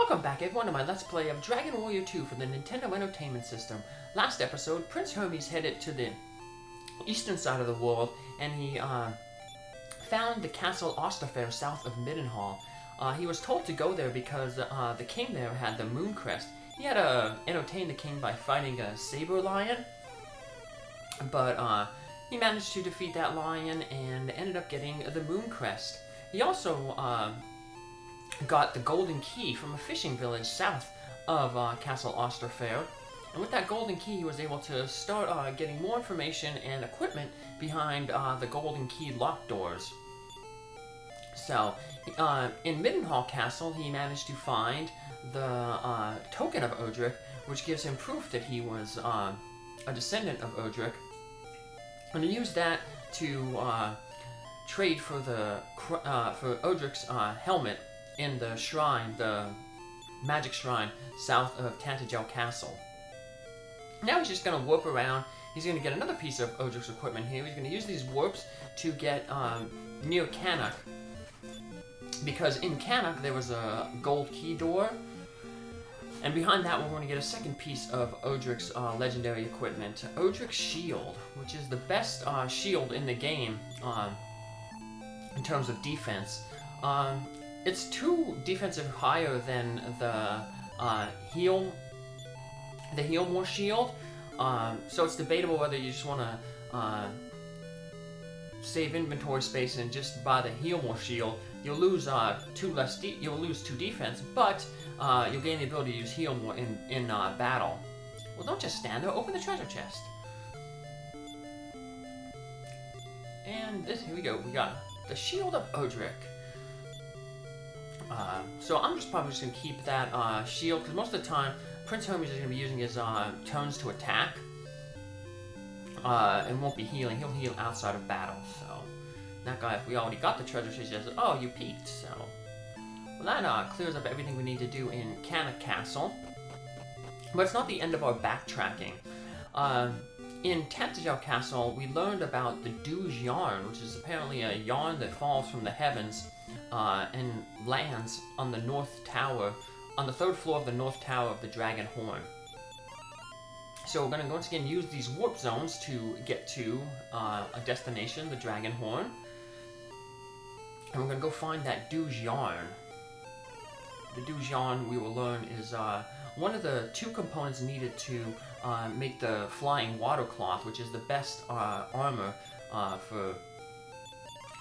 Welcome back everyone to my Let's Play of Dragon Warrior 2 for the Nintendo Entertainment System. Last episode, Prince Hermes headed to the eastern side of the world and he found the castle Osterfair south of Middenhall. He was told to go there because the king there had the moon crest. He had to entertain the king by fighting a saber lion, but he managed to defeat that lion and ended up getting the moon crest. He also got the golden key from a fishing village south of Castle Osterfair, and with that golden key he was able to start getting more information and equipment behind the golden key locked doors. So, in Middenhall Castle he managed to find the token of Erdrick, which gives him proof that he was a descendant of Erdrick, and he used that to trade for for Erdrick's helmet in the shrine, the magic shrine, south of Tantegel Castle. Now he's just going to warp around. He's going to get another piece of Erdrick's equipment here. He's going to use these warps to get near Cannock, because in Cannock there was a gold key door, and behind that we're going to get a second piece of Erdrick's legendary equipment, Erdrick's shield, which is the best shield in the game in terms of defense. It's 2 defensive higher than the heal more shield, so it's debatable whether you just want to save inventory space and just buy the heal more shield. You'll lose 2 defense, but you'll gain the ability to use heal more in battle. Well, don't just stand there. Open the treasure chest. And here we go. We got the shield of Erdrick. So I'm probably just going to keep that shield, because most of the time Prince Hermes is going to be using his turns to attack, and won't be healing. He'll heal outside of battle. So that guy, if we already got the treasure, she says, "Oh, you peeked." So well, that clears up everything we need to do in Cannock Castle. But it's not the end of our backtracking. In Tantegel Castle, we learned about the yawn, which is apparently a yawn that falls from the heavens and lands on the north tower, on the 3rd floor of the north tower of the Dragon Horn. So we're going to once again use these warp zones to get to a destination, the Dragon Horn, and we're going to go find that yawn. The yawn, we will learn, is one of the 2 components needed to make the flying water cloth, which is the best armor for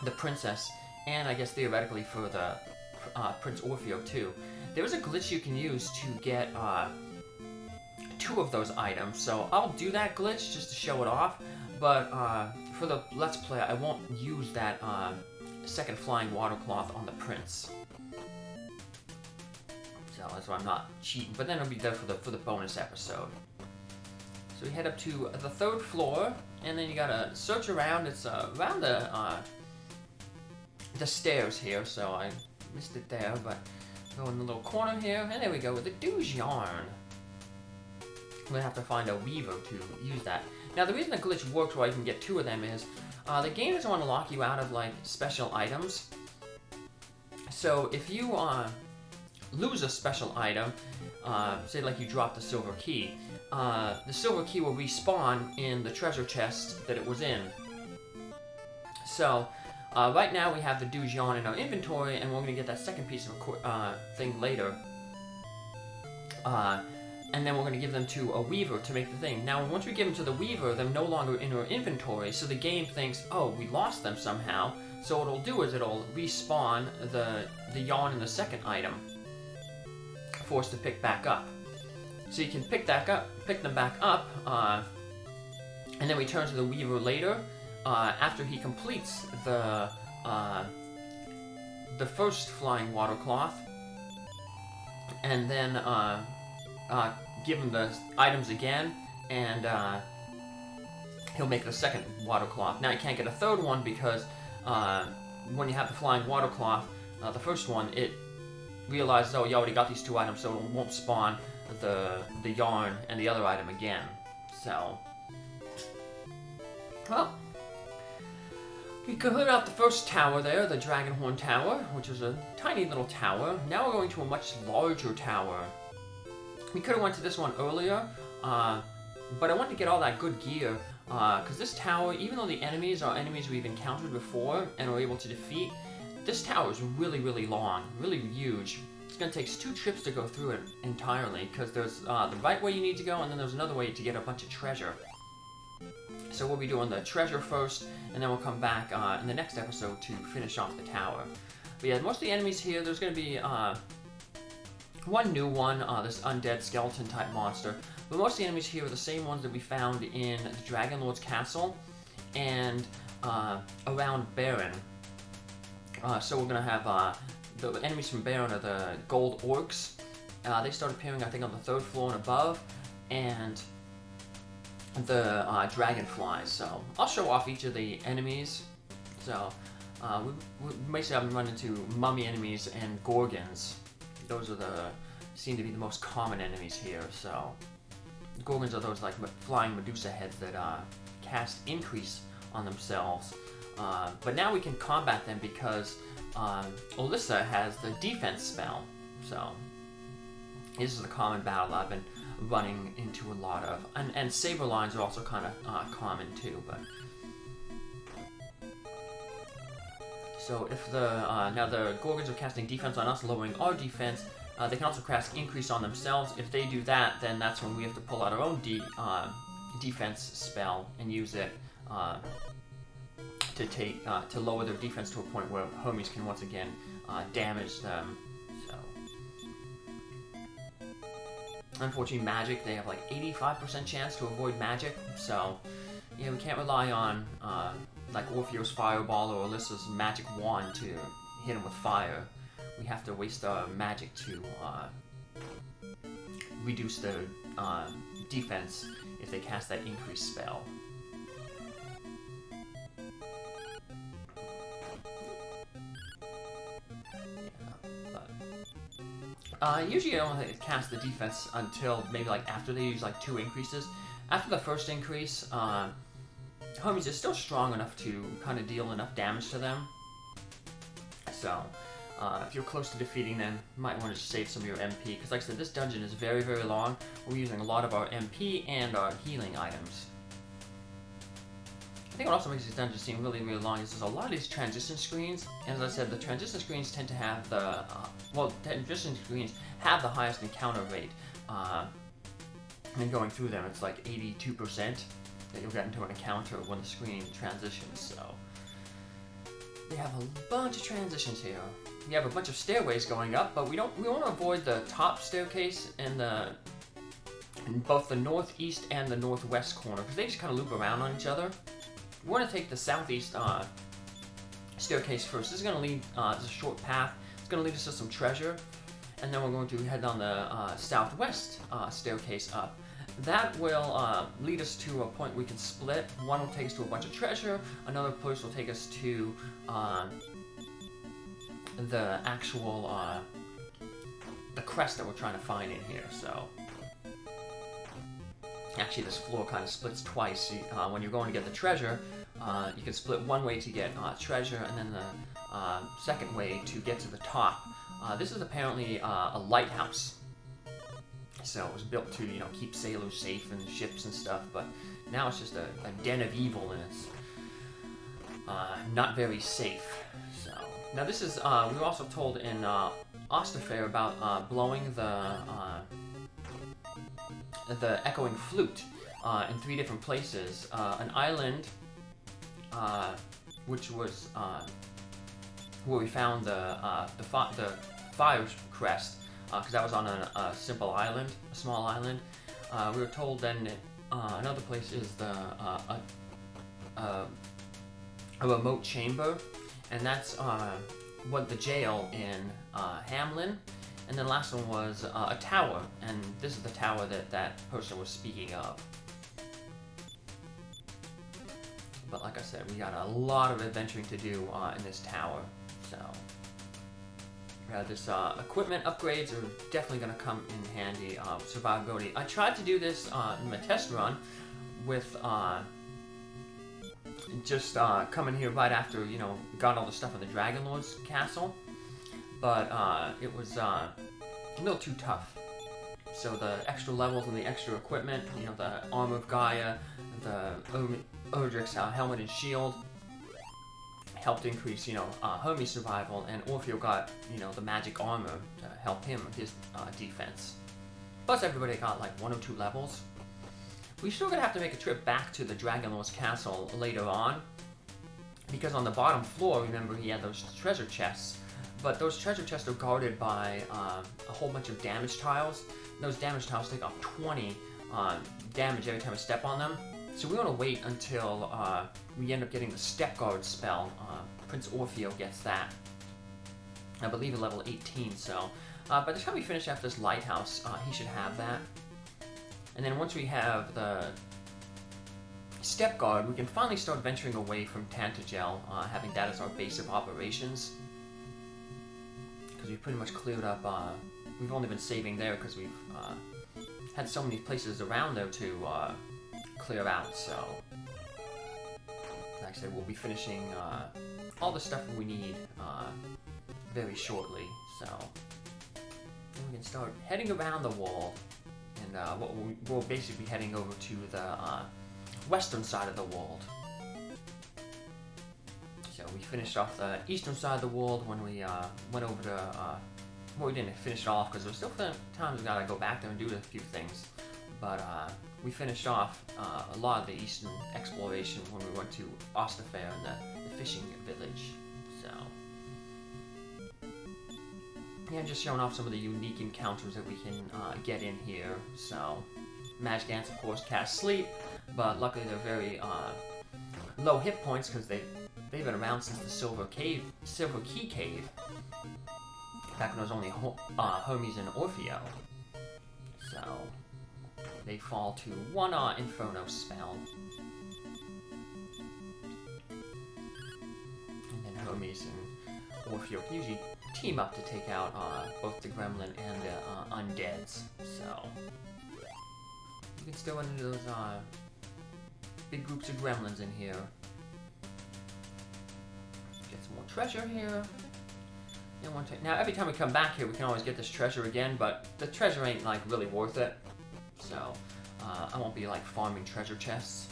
the princess, and I guess theoretically for the Prince Orfeo too. There's a glitch you can use to get 2 of those items, so I'll do that glitch just to show it off, but for the Let's Play I won't use that second flying water cloth on the prince. So that's why I'm not cheating, but then it'll be there for the bonus episode. So we head up to the 3rd floor, and then you gotta search around. It's around the stairs here, so I missed it there, but go in the little corner here, and there we go with the yawn. We're gonna have to find a weaver to use that. Now the reason the glitch works where you can get 2 of them is the game doesn't want to lock you out of like special items. So if you lose a special item, say like you drop the silver key will respawn in the treasure chest that it was in. So right now we have the yawn in our inventory, and we're going to get that second piece of thing later. And then we're going to give them to a weaver to make the thing. Now once we give them to the weaver, they're no longer in our inventory, so the game thinks, oh, we lost them somehow. So what it'll do is it'll respawn the yawn in the second item for us to pick back up. So you can pick them back up, and then return to the weaver later after he completes the first flying water cloth, and then give him the items again, and he'll make the second water cloth. Now you can't get a 3rd one because when you have the flying water cloth, the first one, it realizes, oh, you already got these 2 items, so it won't spawn the yarn and the other item again. So, well, We cleared out the first tower there, the Dragonhorn Tower, which is a tiny little tower. Now we're going to a much larger tower. We could have went to this one earlier, but I wanted to get all that good gear, because this tower, even though the enemies are enemies we've encountered before and are able to defeat, this tower is really, really long, really huge. It's going to take 2 trips to go through it entirely, because there's the right way you need to go, and then there's another way to get a bunch of treasure. So we'll be doing the treasure first, and then we'll come back in the next episode to finish off the tower. But yeah, most of the enemies here, there's going to be one new one, this undead skeleton type monster. But most of the enemies here are the same ones that we found in the Dragon Lord's Castle and around Baron. So we're going to have the enemies from Baron are the gold orcs. They start appearing, I think, on the 3rd floor and above, and the dragonflies. So I'll show off each of the enemies. So we basically have run into mummy enemies and gorgons. Those are seem to be the most common enemies here. So gorgons are those like flying Medusa heads that cast increase on themselves. But now we can combat them because Ollisa has the defense spell. So this is a common battle I've been running into a lot of. And saber lines are also kind of common too. But so if now the gorgons are casting defense on us, lowering our defense, they can also cast increase on themselves. If they do that, then that's when we have to pull out our own defense spell and use it to lower their defense to a point where Hermes can once again damage them. So unfortunately, magic, they have like 85% chance to avoid magic. So yeah, we can't rely on like Orfeo's fireball or Ollisa's magic wand to hit him with fire. We have to waste our magic to reduce their defense if they cast that increased spell. Usually I don't cast the defense until maybe like after they use like 2 increases. After the first increase, Hermes is still strong enough to kind of deal enough damage to them. So if you're close to defeating them, you might want to save some of your MP, because like I said, this dungeon is very, very long. We're using a lot of our MP and our healing items. I think what also makes these dungeons seem really, really long is there's a lot of these transition screens, and as I said, the transition screens tend to have the, transition screens have the highest encounter rate. And going through them, it's like 82% that you'll get into an encounter when the screen transitions, so. They have a bunch of transitions here. We have a bunch of stairways going up, but we want to avoid the top staircase and in both the northeast and the northwest corner, because they just kind of loop around on each other. We're going to take the southeast staircase first. This is going to lead, it's a short path. It's going to lead us to some treasure, and then we're going to head down the southwest staircase up. That will lead us to a point we can split. One will take us to a bunch of treasure, another place will take us to the actual, the crest that we're trying to find in here, so. Actually, this floor kind of splits twice. When you're going to get the treasure, you can split one way to get treasure, and then the second way to get to the top. This is apparently a lighthouse. So it was built to, keep sailors safe and ships and stuff, but now it's just a den of evil, and it's not very safe. So now this is, we were also told in Osterfair about blowing the echoing flute in 3 different places. An island, which was where we found the fire crest, because that was on a simple island, a small island. We were told then another place is a remote chamber, and that's what the jail in Hamlin. And then the last one was a tower, and this is the tower that person was speaking of. But like I said, we got a lot of adventuring to do in this tower, so. This equipment upgrades are definitely going to come in handy. Survivability. I tried to do this in my test run with just coming here right after, you know, got all the stuff in the Dragon Lord's castle. But it was a little too tough. So the extra levels and the extra equipment, you know, the Armor of Gaia, the Erdrick's helmet and shield, helped increase, you know, Hermes' survival, and Orfeo got, you know, the magic armor to help him with his defense. Plus everybody got like 1 or 2 levels. We're still gonna have to make a trip back to the Dragon Lord's castle later on, because on the bottom floor, remember, he had those treasure chests, but those treasure chests are guarded by a whole bunch of damage tiles. Those damage tiles take off 20 damage every time I step on them. So we want to wait until we end up getting the Step Guard spell. Prince Orfeo gets that, I believe, at level 18. So by the time we finish after this lighthouse, he should have that. And then once we have the Step Guard, we can finally start venturing away from Tantegel, having that as our base of operations. Because we've pretty much cleared up, we've only been saving there because we've had so many places around there to clear out, so like I said, we'll be finishing all the stuff we need very shortly, so then we can start heading around the wall, and we'll basically be heading over to the western side of the world. So we finished off the eastern side of the world when we went over to, well, we didn't finish it off because there was still times we gotta go back there and do a few things. But we finished off a lot of the eastern exploration when we went to Osterfair and the fishing village. So yeah, just showing off some of the unique encounters that we can get in here. So magic ants, of course, cast sleep, but luckily they're very low hit points because they've been around since the Silver Key Cave, back when it was only Hermes and Orfeo. So they fall to 1 Inferno spell. And then Hermes and Orfeo can usually team up to take out both the Gremlin and the Undeads. So you can still run into those big groups of Gremlins in here. Get some more treasure here. Now every time we come back here, we can always get this treasure again, but the treasure ain't like really worth it. So I won't be like farming treasure chests.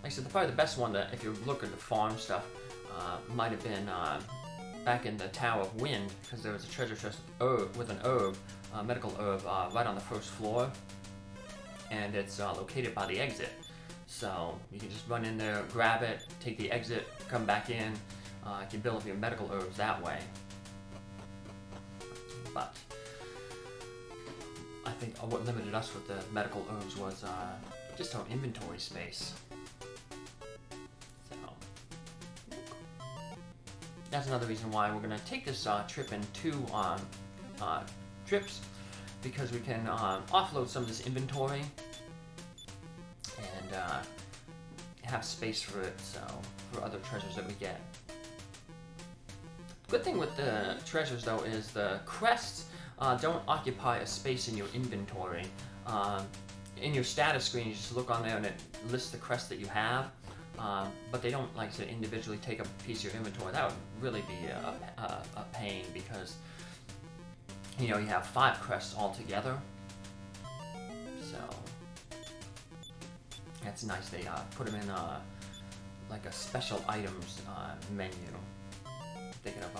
Like I said, probably the best one that, if you're looking to farm stuff, might have been back in the Tower of Wind, because there was a treasure chest with an herb, medical herb, right on the first floor, and it's located by the exit. So you can just run in there, grab it, take the exit, come back in. You can build up your medical herbs that way. But I think what limited us with the medical herbs was just our inventory space. So that's another reason why we're going to take this trip in 2 trips, because we can offload some of this inventory and have space for it, so for other treasures that we get. Good thing with the treasures, though, is the crests don't occupy a space in your inventory. In your status screen, you just look on there and it lists the crests that you have, but they don't, like I said, individually take up a piece of your inventory. That would really be a pain, because you know, you have 5 crests altogether. So that's nice. They put them in like a special items menu. Thinking of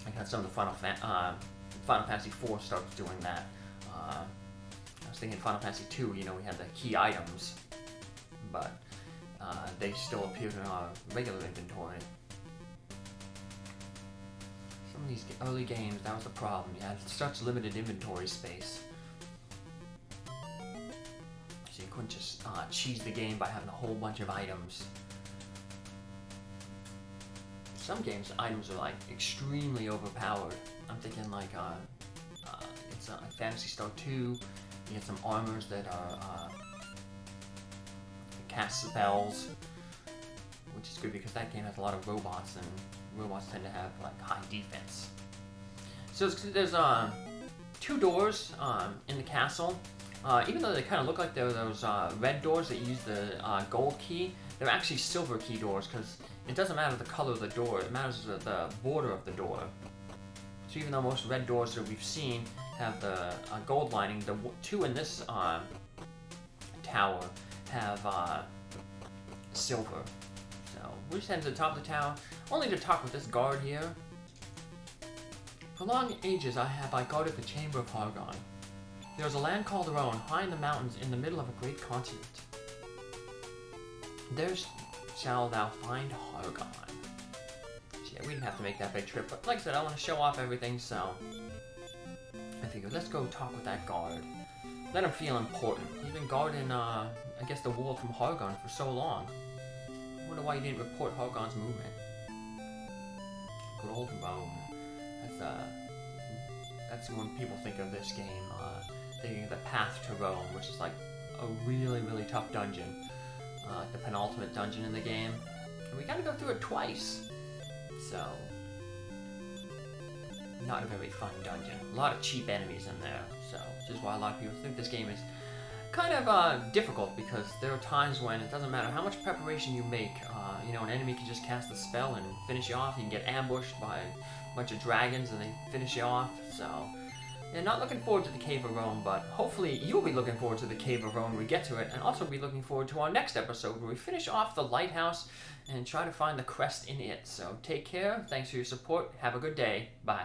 like how some of the Final Fantasy IV starts doing that. I was thinking Final Fantasy II, you know, we had the key items, but they still appeared in our regular inventory. Some of these early games, that was the problem. You had such limited inventory space, so you couldn't just cheese the game by having a whole bunch of items. Some games, items are like extremely overpowered. I'm thinking like it's like Phantasy Star 2. You get some armors that are cast spells, which is good because that game has a lot of robots, and robots tend to have like high defense. So there's 2 doors in the castle. Even though they kind of look like they're those red doors that use the gold key, they're actually silver key doors because it doesn't matter the color of the door, it matters the border of the door. So even though most red doors that we've seen have the gold lining, the two in this tower have silver. So we're just heading to the top of the tower, only to talk with this guard here. For long ages I guarded the chamber of Hargon. There is a land called Rhone, high in the mountains in the middle of a great continent. There shall thou find Hargon. So yeah, we didn't have to make that big trip, but like I said, I want to show off everything, so I figured let's go talk with that guard. Let him feel important. He's been guarding, I guess, the wall from Hargon for so long. I wonder why he didn't report Hargon's movement. Good old Rome. That's when people think of this game, thinking of the path to Rome, which is like a really, really tough dungeon. The penultimate dungeon in the game. And we gotta go through it twice. So, not a very fun dungeon. A lot of cheap enemies in there, so which is why a lot of people think this game is kind of difficult, because there are times when it doesn't matter how much preparation you make. You know, an enemy can just cast a spell and finish you off. You can get ambushed by a bunch of dragons and they finish you off. So, yeah, not looking forward to the Cave of Rome, but hopefully you'll be looking forward to the Cave of Rome when we get to it, and also be looking forward to our next episode where we finish off the lighthouse and try to find the crest in it. So take care, thanks for your support, have a good day, bye.